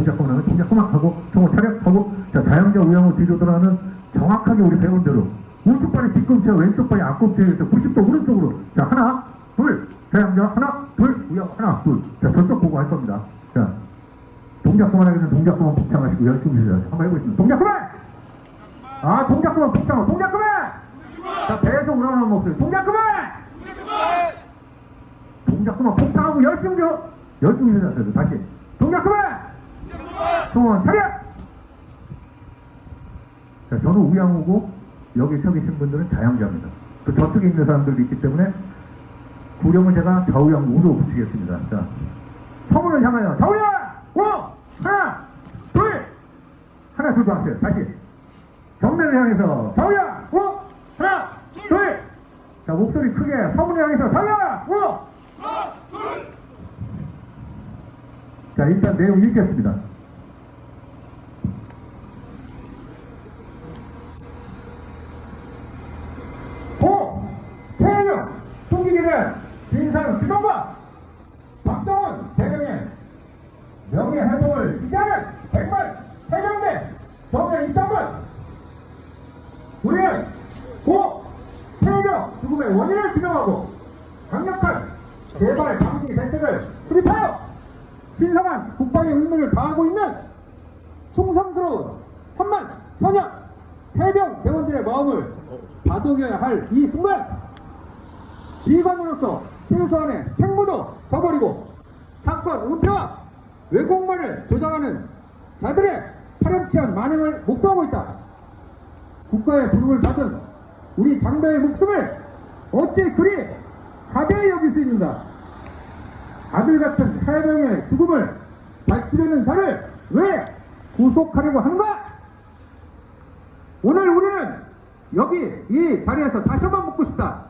동작권하면 동작권만 하고 총을 차렷하고 자 자양자 우양우 뒤로 돌아가는 정확하게 우리 배운 대로 오른쪽 발이 뒤꿈치와 왼쪽 발이 앞꿈치에서 90도 오른쪽으로 자 하나 둘 자양자 하나 둘 우양 하나 둘자 저쪽 보고 할 겁니다. 자 동작권만 하기는 동작권만 복창하시고 열심히 해주세요. 한번 해보겠습니다. 동작권만 아 동작권만 복창하고 동작권만 자 계속 우러나는 목소리 동작권만 동작권만 복창하고 열심히 해주세요. 다시 동작권만 총원 차렷 자 저는 우양우고 여기 서 계신 분들은 자양자입니다. 그 저쪽에 있는 사람들도 있기 때문에 구령은 제가 좌우양 우로 붙이겠습니다. 자 서문을 향하여 좌우양 오 하나 둘 하나 둘 하세요. 다시 정면을 향해서 좌우양 오 하나 둘 자 목소리 크게 서문을 향해서 좌우양 오 하나 둘 자 일단 내용 읽겠습니다. 진상 규정과 박정훈 대령의 명예회복을 지지하는 100만 해병대 정예 입장군 우리는 고 태경 죽음의 원인을 규명하고 강력한 재발 방지 대책을 수립하여 신성한 국방의 의무를 다하고 있는 충성스러운 3만 현역 해병 대원들의 마음을 다독여야 할 이 순간 지휘관으로서 최소한의 책무도 저버리고 사건 은폐와 왜곡만을 조장하는 자들의 파렴치한 만행을 목도하고 있다. 국가의 부름을 받은 우리 장병의 목숨을 어찌 그리 가벼이 여길 수 있는가. 아들 같은 해병의 죽음을 밝히려는 자를 왜 구속하려고 하는가. 오늘 우리는 여기 이 자리에서 다시 한번 묻고 싶다.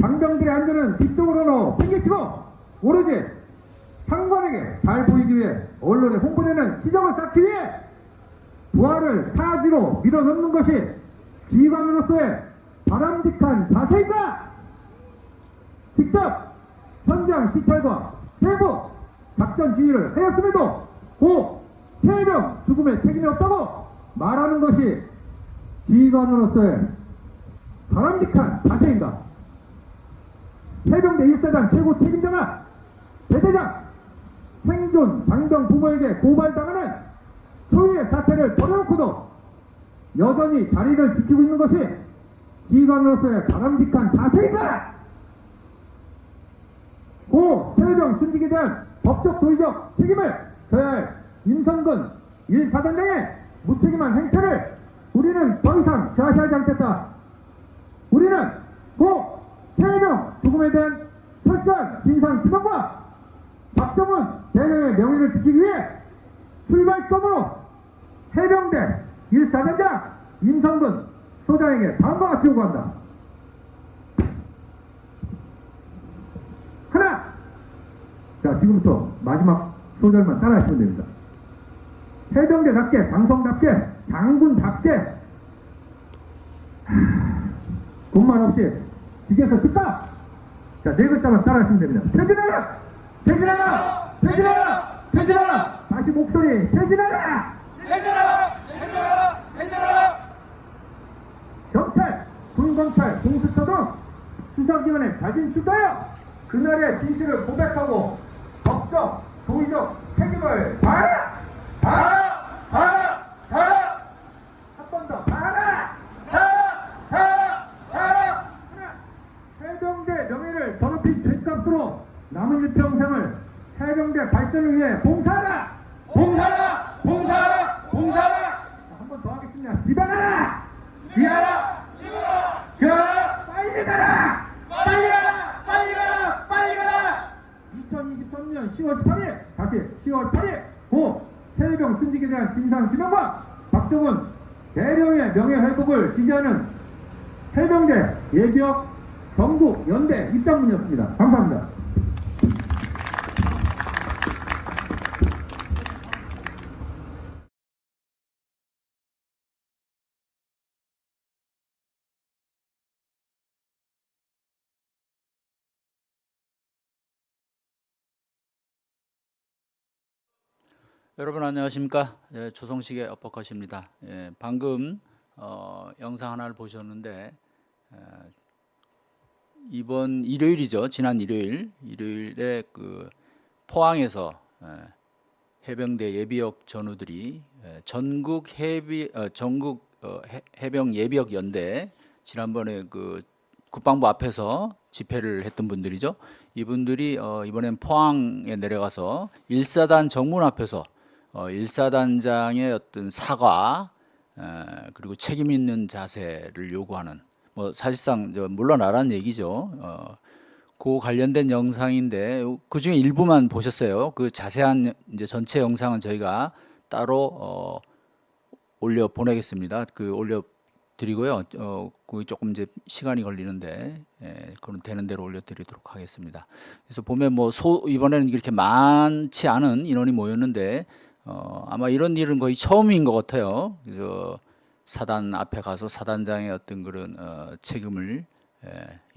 장병들의 안전은 뒤쪽으로 팽개치고 오로지 상관에게 잘 보이기 위해 언론에 홍보되는 시정을 쌓기 위해 부하를 사지로 밀어넣는 것이 지휘관으로서의 바람직한 자세인가? 직접 현장 시찰과 세부 작전 지휘를 하였음에도 고 해병 죽음에 책임이 없다고 말하는 것이 지휘관으로서의 바람직한 자세인가? 해병대 1사단 최고 책임자가 대대장 생존 장병 부모에게 고발당하는 초유의 사태를 벌여놓고도 여전히 자리를 지키고 있는 것이 지휘관으로서의 바람직한 자세인가? 고 해병 순직에 대한 법적 도의적 책임을 져야 할 임성근 1사단장의 무책임한 행태를 우리는 더 이상 좌시하지 않겠다. 우리는 고 해병 죽음에 대한 철저한 진상 규명과 박정훈 대령의 명예를 지키기 위해 출발점으로 해병대 1사단장 임성근 소장에게 다음과 같이 요구한다. 하나! 자 지금부터 마지막 소절만 따라하시면 됩니다. 해병대답게 장성답게 장군답게 군말 없이 직에서 듣다! 자, 네 글자만 따라하시면 됩니다. 퇴진하라! 퇴진하라! 퇴진하라! 퇴진하라! 다시 목소리, 퇴진하라! 퇴진하라! 퇴진하라! 퇴진하라! 경찰, 군검찰, 공수처 등 수사기관에 자진출두하여 그날의 진실을 고백하고 법적, 도의적 책임을 다하라! 다하라! 다하라! 다하라! 한 번 더, 다하라! 다하라! 다하라! 다하라! 해병대 명예를 더럽힌 죄값으로 남은 일평생을 해병대 발전을 위해 봉사하라! 봉사하라! 봉사하라! 봉사하라! 한 번 더 하겠습니다. 지방하라! 지하라! 지하라! 지하라! 빨리 가라! 빨리 가라! 빨리 가라! 빨리 가라! 2023년 10월 8일 다시 10월 8일 고 해병 순직에 대한 진상 규명과 박정훈 대령의 명예회복을 지지하는 해병대 예비역 전국 연대 입장문이었습니다. 감사합니다. 여러분 안녕하십니까? 예, 조성식의 어퍼컷입니다. 예, 방금 영상 하나를 보셨는데 이번 일요일이죠. 지난 일요일에 그 포항에서 해병대 예비역 전우들이 해병 예비역 연대 지난번에 그 국방부 앞에서 집회를 했던 분들이죠. 이분들이 이번엔 포항에 내려가서 1사단 정문 앞에서 1사단장의 어떤 사과 그리고 책임 있는 자세를 요구하는 뭐 사실상 물러나라는 얘기죠. 그 관련된 영상인데 그 중에 일부만 보셨어요. 그 자세한 이제 전체 영상은 저희가 따로 올려 보내겠습니다. 그 올려 드리고요. 그 조금 이제 시간이 걸리는데 그건 되는 대로 올려드리도록 하겠습니다. 그래서 보면 뭐 이번에는 이렇게 많지 않은 인원이 모였는데 아마 이런 일은 거의 처음인 것 같아요. 그래서 사단 앞에 가서 사단장의 어떤 그런 책임을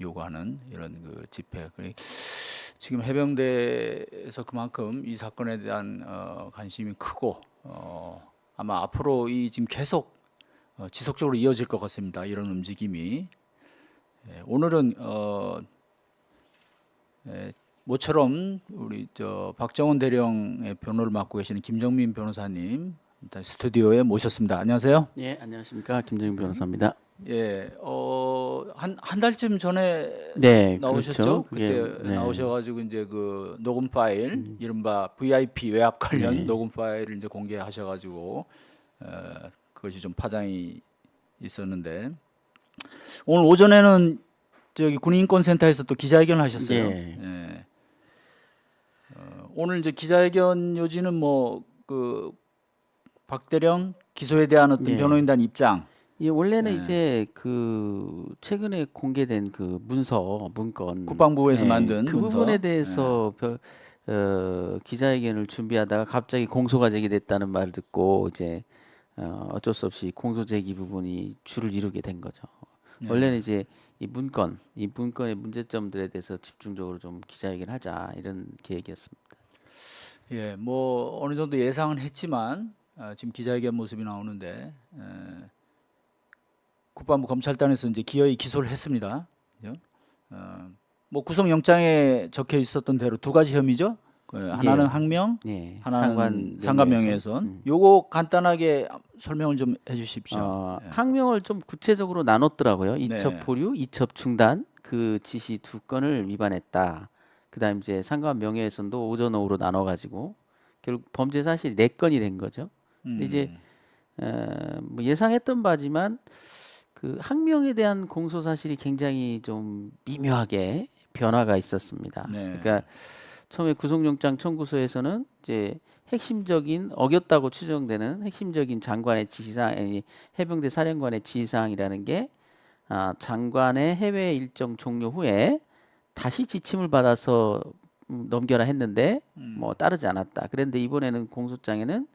요구하는 이런 그 집회. 지금 해병대에서 그만큼 이 사건에 대한 관심이 크고 아마 앞으로 이 지금 계속 지속적으로 이어질 것 같습니다. 이런 움직임이. 오늘은 모처럼 우리 박정원 대령의 변호를 맡고 계시는 김정민 변호사님 일단 스튜디오에 모셨습니다. 안녕하세요. 예, 안녕하십니까. 김정민 변호사입니다. 예, 한 달쯤 전에 네, 나오셨죠? 그렇죠. 그게, 그때 네. 나오셔가지고 이제 그 녹음 파일, 이른바 VIP 외압 관련 네. 녹음 파일을 이제 공개하셔가지고 그것이 좀 파장이 있었는데 오늘 오전에는 저기 군인권센터에서 또 기자회견을 하셨어요. 예. 예. 오늘 이제 기자회견 요지는 뭐 그 박대령 기소에 대한 어떤 예. 변호인단 입장. 예, 원래는 네. 이제 그 최근에 공개된 그 문건 국방부에서 예, 만든 그 문서. 부분에 대해서 기자회견을 준비하다가 갑자기 공소가 제기됐다는 말을 듣고 이제 어쩔 수 없이 공소 제기 부분이 줄을 이루게 된 거죠. 예. 원래는 이제 이 문건의 문제점들에 대해서 집중적으로 좀 기자회견을 하자 이런 계획이었습니다. 예, 뭐 어느 정도 예상은 했지만 지금 기자회견 모습이 나오는데 국방부 검찰단에서 이제 기어이 기소를 했습니다. 그죠? 뭐 구속영장에 적혀 있었던 대로 두 가지 혐의죠. 하나는 예. 항명, 예, 하나는 상관 상관명예훼손. 요거 간단하게 설명을 좀 해주십시오. 예. 항명을 좀 구체적으로 나눴더라고요. 이첩 네. 보류, 이첩 중단 그 지시 두 건을 위반했다. 그다음 이제 상관 명예훼손도 오전 오후로 나눠가지고 결국 범죄 사실이 4건이 된 거죠. 근데 이제 뭐 예상했던 바지만 그 항명에 대한 공소 사실이 굉장히 좀 미묘하게 변화가 있었습니다. 네. 그러니까 처음에 구속영장 청구서에서는 이제 핵심적인 어겼다고 추정되는 핵심적인 장관의 지시사항, 아니, 해병대 사령관의 지시사항이라는 게 장관의 해외 일정 종료 후에 다시 지침을 받아서 넘겨라 했는데 뭐 따르지 않았다. 그런데 이번에는 공소장에는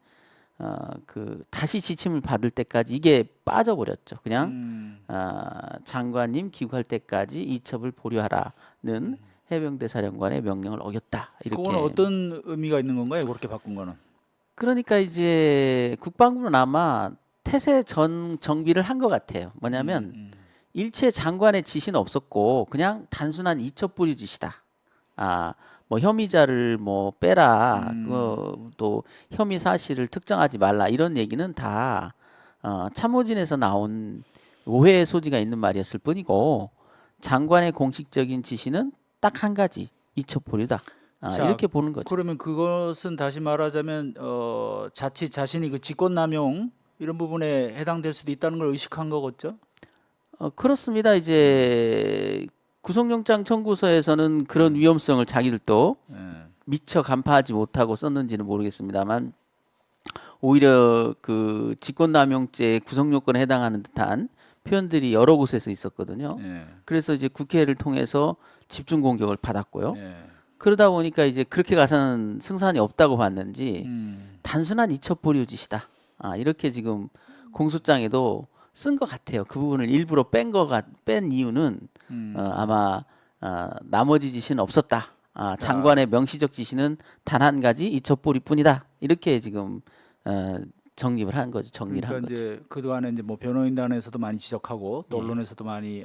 그 다시 지침을 받을 때까지 이게 빠져버렸죠. 그냥 장관님 귀국할 때까지 이첩을 보류하라는 해병대 사령관의 명령을 어겼다. 이렇게. 그거는 어떤 의미가 있는 건가요? 그렇게 바꾼 거는? 그러니까 이제 국방부는 아마 태세 정비를 한 것 같아요. 뭐냐면 일체 장관의 지시는 없었고 그냥 단순한 이첩 보류 지시다. 뭐 혐의자를 뭐 빼라, 또 혐의 사실을 특정하지 말라 이런 얘기는 다 참모진에서 나온 오해의 소지가 있는 말이었을 뿐이고 장관의 공식적인 지시는 딱 한 가지 이첩 보류다. 자, 이렇게 보는 거죠. 그러면 그것은 다시 말하자면 자칫 자신이 그 직권남용 이런 부분에 해당될 수도 있다는 걸 의식한 거겠죠? 그렇습니다. 이제 구속영장 청구서에서는 그런 위험성을 자기들도 예. 미처 간파하지 못하고 썼는지는 모르겠습니다만 오히려 그 직권남용죄 구속요건에 해당하는 듯한 표현들이 여러 곳에서 있었거든요. 예. 그래서 이제 국회를 통해서 집중 공격을 받았고요. 예. 그러다 보니까 이제 그렇게 가서는 승산이 없다고 봤는지 단순한 이첩 보류 짓이다. 이렇게 지금 공소장에도 쓴 것 같아요. 그 부분을 일부러 뺀 이유는 아마 나머지 지시는 없었다. 장관의 명시적 지시는 단 한 가지 이첩보리뿐이다. 이렇게 지금 정립을 한 거죠. 정리를 그러니까 한 거죠. 이제 그동안에 이제 뭐 변호인단에서도 많이 지적하고 또 예. 언론에서도 많이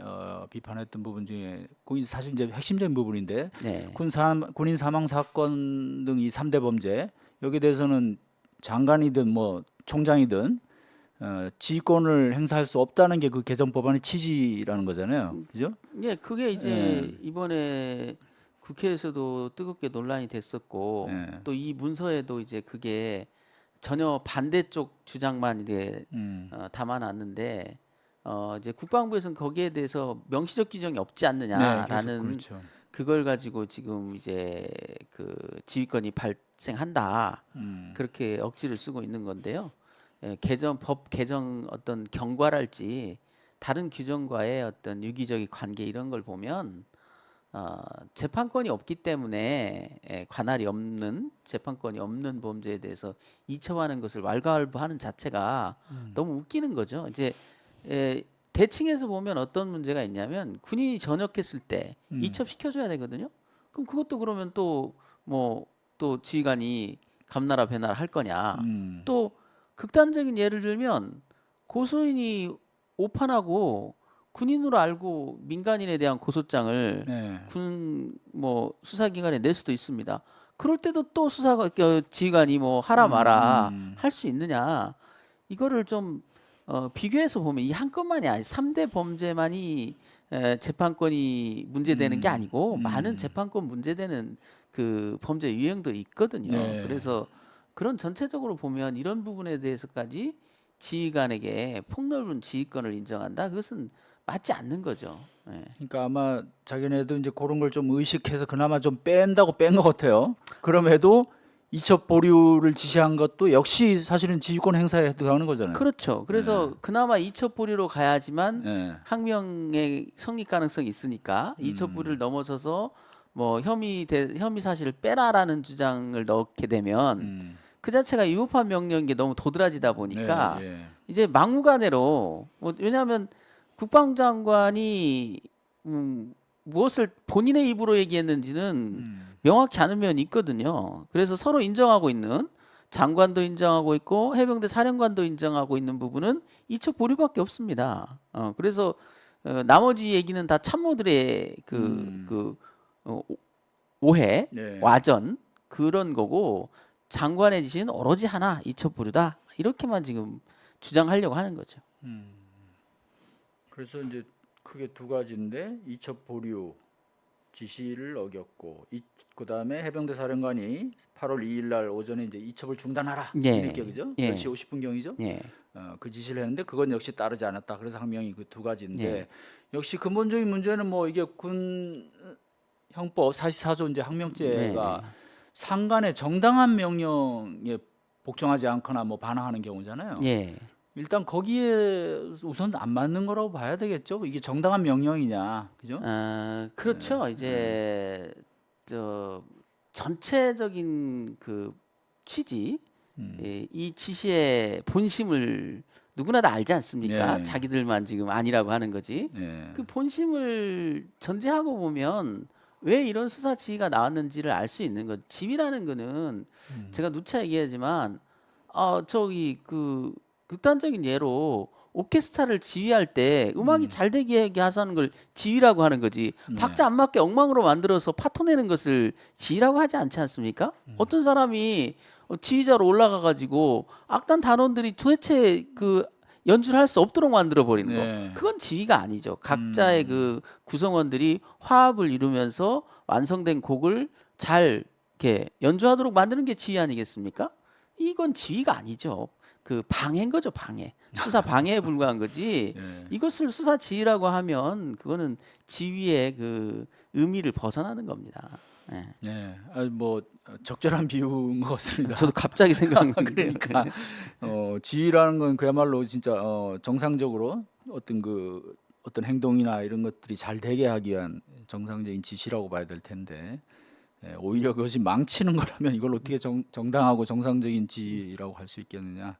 비판했던 부분 중에 그게 사실 이제 핵심적인 부분인데 네. 군인 사망 사건 등 이 3대 범죄 여기에 대해서는 장관이든 뭐 총장이든 지휘권을 행사할 수 없다는 게 그 개정 법안의 취지라는 거잖아요. 그죠? 예, 그게 이제 이번에 국회에서도 뜨겁게 논란이 됐었고 예. 또 이 문서에도 이제 그게 전혀 반대쪽 주장만 이제 담아놨는데 이제 국방부에서는 거기에 대해서 명시적 규정이 없지 않느냐라는 그렇죠. 그걸 가지고 지금 이제 그 지휘권이 발생한다 그렇게 억지를 쓰고 있는 건데요. 예, 법 개정 어떤 경과랄지 다른 규정과의 어떤 유기적인 관계 이런 걸 보면 재판권이 없기 때문에 관할이 없는 재판권이 없는 범죄에 대해서 이첩하는 것을 왈가왈부하는 자체가 너무 웃기는 거죠. 이제 대칭해서 보면 어떤 문제가 있냐면 군인이 전역했을 때 이첩시켜줘야 되거든요. 그럼 그것도 그러면 또 뭐 또 지휘관이 감나라 배나라 할 거냐. 또 극단적인 예를 들면 고소인이 오판하고 군인으로 알고 민간인에 대한 고소장을 네. 군 뭐 수사기관에 낼 수도 있습니다. 그럴 때도 또 지휘관이 뭐 하라 마라 할 수 있느냐? 이거를 좀 비교해서 보면 이 한 건만이 아니 3대 범죄만이 재판권이 문제되는 게 아니고 많은 재판권 문제되는 그 범죄 유형도 있거든요. 네. 그래서 그런 전체적으로 보면 이런 부분에 대해서까지 지휘관에게 폭넓은 지휘권을 인정한다. 그것은 맞지 않는 거죠. 예. 그러니까 아마 자기네도 이제 그런 걸 좀 의식해서 그나마 좀 뺀다고 뺀 것 같아요. 그럼에도 이첩 보류를 지시한 것도 역시 사실은 지휘권 행사에 들어가는 거잖아요. 그렇죠. 그래서 그나마 이첩보리로 가야지만 네. 항명의 성립 가능성이 있으니까 이첩보리를 넘어서서 뭐 혐의 사실을 빼라라는 주장을 넣게 되면 그 자체가 위법한 명령인 게 너무 도드라지다 보니까 네, 네. 이제 막무가내로 뭐 왜냐하면 국방장관이 무엇을 본인의 입으로 얘기했는지는 명확치 않은 면이 있거든요. 그래서 서로 인정하고 있는 장관도 인정하고 있고 해병대 사령관도 인정하고 있는 부분은 이첩 보류밖에 없습니다. 그래서 나머지 얘기는 다 참모들의 오해, 네. 와전 그런 거고 장관의 지시는 오로지 하나 이첩 보류다 이렇게만 지금 주장하려고 하는 거죠. 그래서 이제 크게 두 가지인데 이첩 보류 지시를 어겼고 그다음에 해병대 사령관이 8월 2일 날 오전에 이제 이첩을 중단하라 예. 이렇게 그죠? 예. 10시 50분경이죠? 예. 그 지시를 했는데 그건 역시 따르지 않았다. 그래서 항명이 그 두 가지인데 예. 역시 근본적인 문제는 뭐 이게 군 형법 44조 이제 항명죄가 네. 상관의 정당한 명령에 복종하지 않거나 뭐 반항하는 경우잖아요. 예. 일단 거기에 우선 안 맞는 거라고 봐야 되겠죠. 이게 정당한 명령이냐, 그죠? 그렇죠. 이제 저 전체적인 그 취지, 이 지시의 본심을 누구나 다 알지 않습니까? 네. 자기들만 지금 아니라고 하는 거지. 네. 그 본심을 전제하고 보면 왜 이런 수사 지휘가 나왔는지를 알 수 있는 것. 지휘라는 거는 제가 누차 얘기하지만 저기 그 극단적인 예로 오케스트라를 지휘할 때 음악이 잘 되게 하자는 걸 지휘라고 하는 거지. 박자 안 맞게 엉망으로 만들어서 파토 내는 것을 지휘라고 하지 않지 않습니까? 어떤 사람이 지휘자로 올라가 가지고 악단 단원들이 도대체 그 연주를 할 수 없도록 만들어 버리는 네. 거. 그건 지휘가 아니죠. 각자의 그 구성원들이 화합을 이루면서 완성된 곡을 잘 이렇게 연주하도록 만드는 게 지휘 아니겠습니까? 이건 지휘가 아니죠. 그 방해인 거죠, 방해. 수사 방해에 불과한 거지. 네. 이것을 수사 지휘라고 하면 그거는 지휘의 그 의미를 벗어나는 겁니다. 네. 네, 뭐 적절한 비유인 것 같습니다. 저도 갑자기 생각난 건데. 그러니까 지휘라는 건 그야말로 진짜 정상적으로 어떤 행동이나 이런 것들이 잘 되게 하기 위한 정상적인 지시라고 봐야 될 텐데 오히려 그것이 망치는 거라면 이걸 어떻게 정당하고 정상적인 지휘라고 할 수 있겠느냐.